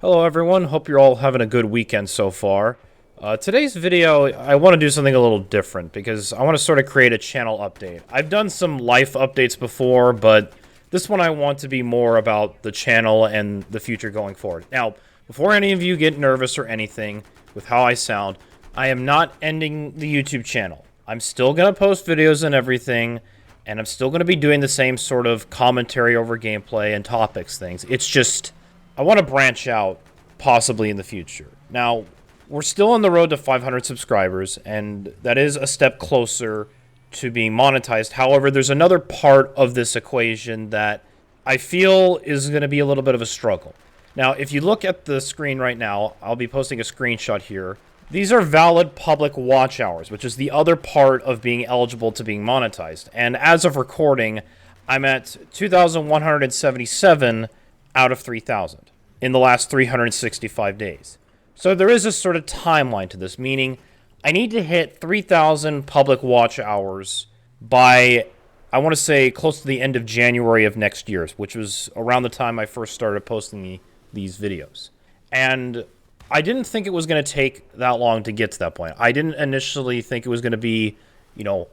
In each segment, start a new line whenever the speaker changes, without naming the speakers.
Hello everyone, hope you're all having a good weekend so far. Today's video, I want to do something a little different because I want to sort of create a channel update. I've done some life updates before, but this one I want to be more about the channel and the future going forward. Now, before any of you get nervous or anything with how I sound, I am not ending the YouTube channel. I'm still going to post videos and everything, and I'm still going to be doing the same sort of commentary over gameplay and topics things. It's just I want to branch out possibly in the future. Now, we're still on the road to 500 subscribers, and that is a step closer to being monetized. However, there's another part of this equation that I feel is going to be a little bit of a struggle. Now, if you look at the screen right now, I'll be posting a screenshot here. These are valid public watch hours, which is the other part of being eligible to being monetized. And as of recording, I'm at 2,177 out of 3,000 in the last 365 days. So there is a sort of timeline to this, meaning I need to hit 3,000 public watch hours by, I want to say, close to the end of January of next year, which was around the time I first started posting these videos. And I didn't think it was going to take that long to get to that point. I didn't initially think it was going to be,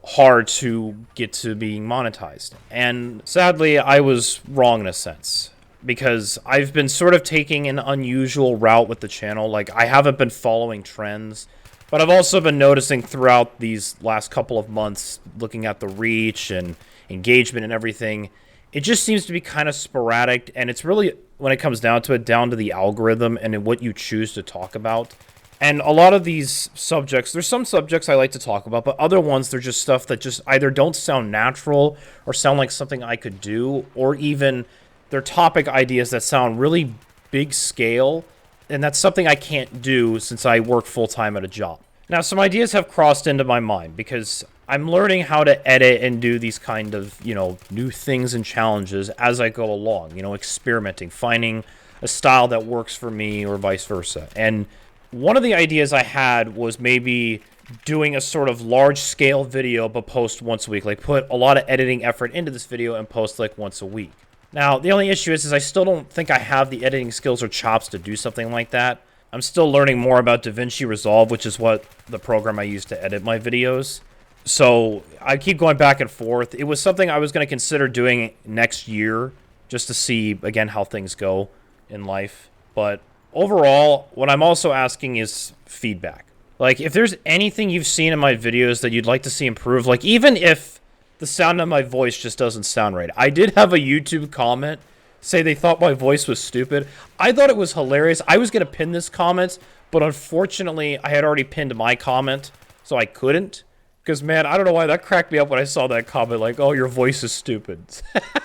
hard to get to being monetized. And sadly, I was wrong in a sense, because I've been sort of taking an unusual route with the channel. Like, I haven't been following trends, but I've also been noticing throughout these last couple of months, looking at the reach and engagement and everything, it just seems to be kind of sporadic, and it's really, when it comes down to it, down to the algorithm and what you choose to talk about. And a lot of these subjects, there's some subjects I like to talk about, but other ones, they're just stuff that just either don't sound natural or sound like something I could do, or even they're topic ideas that sound really big scale, and that's something I can't do since I work full-time at a job. Now, some ideas have crossed into my mind because I'm learning how to edit and do these kind of, new things and challenges as I go along, experimenting, finding a style that works for me or vice versa. And one of the ideas I had was maybe doing a sort of large-scale video but post once a week, like put a lot of editing effort into this video and post like once a week. Now, the only issue is I still don't think I have the editing skills or chops to do something like that. I'm still learning more about DaVinci Resolve, which is what the program I use to edit my videos. So I keep going back and forth. It was something I was going to consider doing next year just to see, again, how things go in life. But overall, what I'm also asking is feedback. Like, if there's anything you've seen in my videos that you'd like to see improve, like even if the sound of my voice just doesn't sound right. I did have a YouTube comment say they thought my voice was stupid. I thought it was hilarious. I was going to pin this comment, but unfortunately, I had already pinned my comment, so I couldn't. Because, man, I don't know why that cracked me up when I saw that comment, like, oh, your voice is stupid.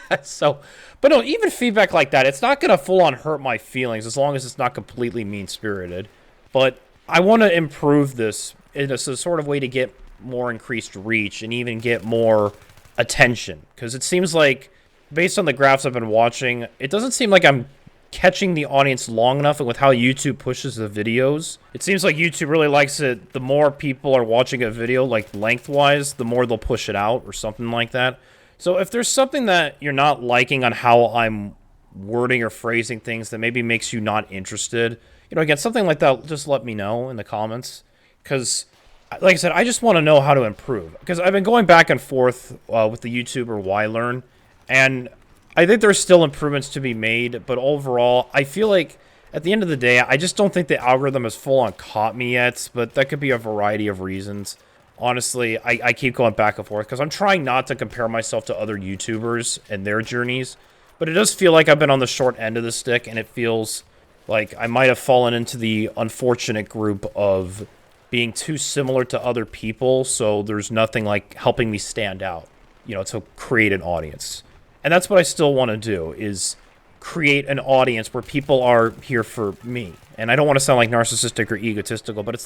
But no, even feedback like that, it's not going to full-on hurt my feelings as long as it's not completely mean-spirited. But I want to improve this in a sort of way to get more increased reach and even get more attention, because it seems like, based on the graphs I've been watching, it doesn't seem like I'm catching the audience long enough. And with how YouTube pushes the videos, it seems like YouTube really likes it. The more people are watching a video, like lengthwise, the more they'll push it out or something like that. So if there's something that you're not liking on how I'm wording or phrasing things that maybe makes you not interested, again, something like that, just let me know in the comments, because like I said, I just want to know how to improve, because I've been going back and forth with the YouTuber YLearn, and I think there's still improvements to be made, but overall, I feel like at the end of the day, I just don't think the algorithm has full-on caught me yet, but that could be a variety of reasons. Honestly, I keep going back and forth, because I'm trying not to compare myself to other YouTubers and their journeys, but it does feel like I've been on the short end of the stick, and it feels like I might have fallen into the unfortunate group of being too similar to other people, so there's nothing like helping me stand out, to create an audience. And that's what I still want to do, is create an audience where people are here for me. And I don't want to sound like narcissistic or egotistical, but it's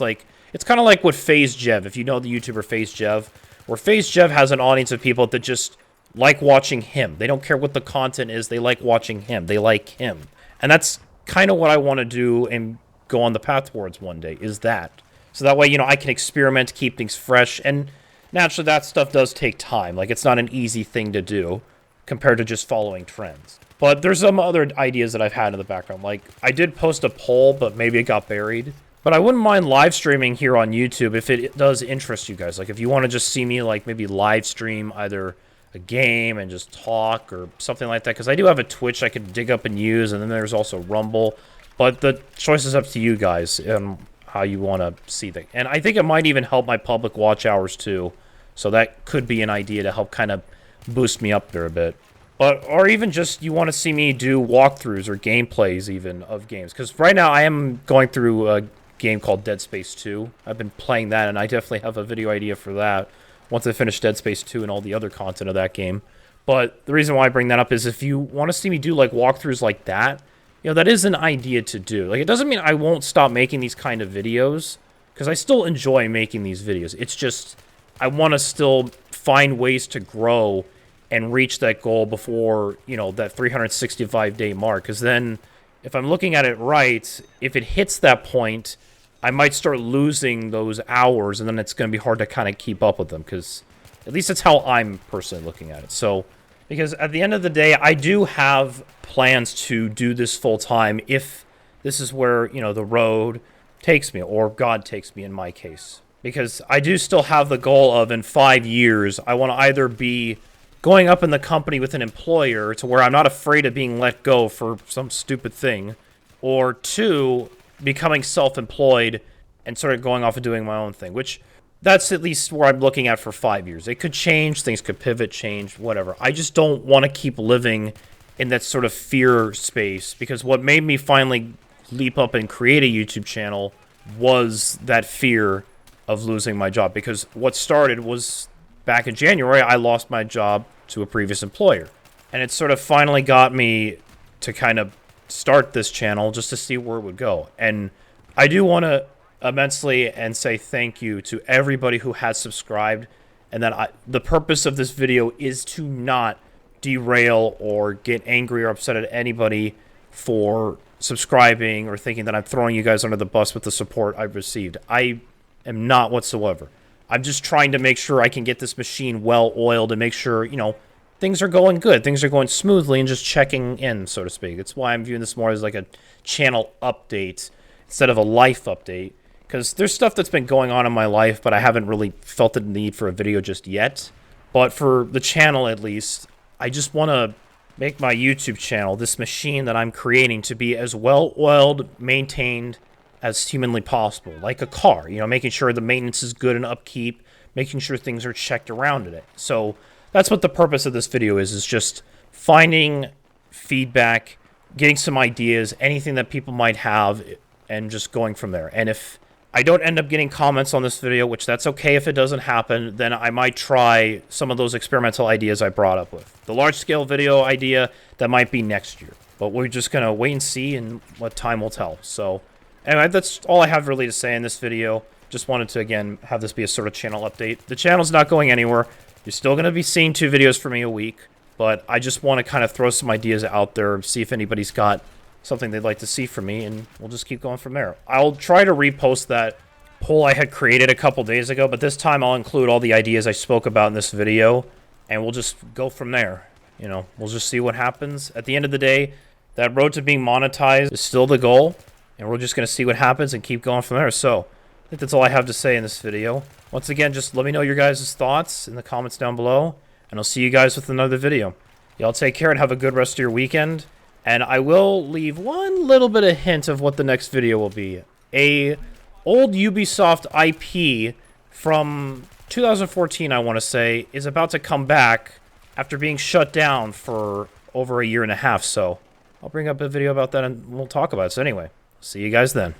kind of like what FaZe Jev, if you know the YouTuber FaZe Jev, where FaZe Jev has an audience of people that just like watching him. They don't care what the content is, they like watching him. They like him. And that's kind of what I want to do and go on the path towards one day, is that. So that way, I can experiment, keep things fresh, and naturally that stuff does take time. Like, it's not an easy thing to do compared to just following trends. But there's some other ideas that I've had in the background. Like, I did post a poll, but maybe it got buried. But I wouldn't mind live streaming here on YouTube if it does interest you guys. Like, if you want to just see me, like, maybe live stream either a game and just talk or something like that. Because I do have a Twitch I could dig up and use, and then there's also Rumble. But the choice is up to you guys and how you want to see that. And I think it might even help my public watch hours, too. So that could be an idea to help kind of boost me up there a bit. But, or even just you want to see me do walkthroughs or gameplays even of games. Because right now I am going through a game called Dead Space 2. I've been playing that, and I definitely have a video idea for that once I finish Dead Space 2 and all the other content of that game. But the reason why I bring that up is if you want to see me do like walkthroughs like that, you know, that is an idea to do. Like, it doesn't mean I won't stop making these kind of videos, because I still enjoy making these videos. It's just, I want to still find ways to grow and reach that goal before, you know, that 365-day mark. Because then, if I'm looking at it right, if it hits that point, I might start losing those hours, and then it's going to be hard to kind of keep up with them. Because at least that's how I'm personally looking at it. So, because at the end of the day, I do have plans to do this full-time if this is where, you know, the road takes me, or God takes me in my case. Because I do still have the goal of, in 5 years, I want to either be going up in the company with an employer to where I'm not afraid of being let go for some stupid thing, or 2, becoming self-employed and sort of going off and doing my own thing, which that's at least where I'm looking at for 5 years. It could change, things could pivot, change, whatever. I just don't want to keep living in that sort of fear space, because what made me finally leap up and create a YouTube channel was that fear of losing my job. Because what started was back in January, I lost my job to a previous employer. And it sort of finally got me to kind of start this channel just to see where it would go. And I do want to immensely and say thank you to everybody who has subscribed. And that the purpose of this video is to not derail or get angry or upset at anybody for subscribing or thinking that I'm throwing you guys under the bus with the support I've received. I am not whatsoever. I'm just trying to make sure I can get this machine well oiled and make sure, you know, things are going good, things are going smoothly, and just checking in, so to speak. That's why I'm viewing this more as like a channel update instead of a life update. Because there's stuff that's been going on in my life, but I haven't really felt the need for a video just yet. But for the channel, at least, I just want to make my YouTube channel, this machine that I'm creating, to be as well-oiled, maintained as humanly possible. Like a car, you know, making sure the maintenance is good and upkeep, making sure things are checked around it. So that's what the purpose of this video is just finding feedback, getting some ideas, anything that people might have, and just going from there. And if I don't end up getting comments on this video, which that's okay if it doesn't happen, then I might try some of those experimental ideas I brought up with. The large-scale video idea, that might be next year. But we're just going to wait and see, and what time will tell. So anyway, that's all I have really to say in this video. Just wanted to, again, have this be a sort of channel update. The channel's not going anywhere. You're still going to be seeing 2 videos from me a week. But I just want to kind of throw some ideas out there, see if anybody's got something they'd like to see from me, and we'll just keep going from there. I'll try to repost that poll I had created a couple days ago, but this time I'll include all the ideas I spoke about in this video, and we'll just go from there. You know, we'll just see what happens. At the end of the day, that road to being monetized is still the goal, and we're just going to see what happens and keep going from there. So, I think that's all I have to say in this video. Once again, just let me know your guys' thoughts in the comments down below, and I'll see you guys with another video. Y'all take care and have a good rest of your weekend. And I will leave one little bit of hint of what the next video will be. A old Ubisoft IP from 2014, I want to say, is about to come back after being shut down for over a year and a half. So I'll bring up a video about that and we'll talk about it. So anyway, see you guys then.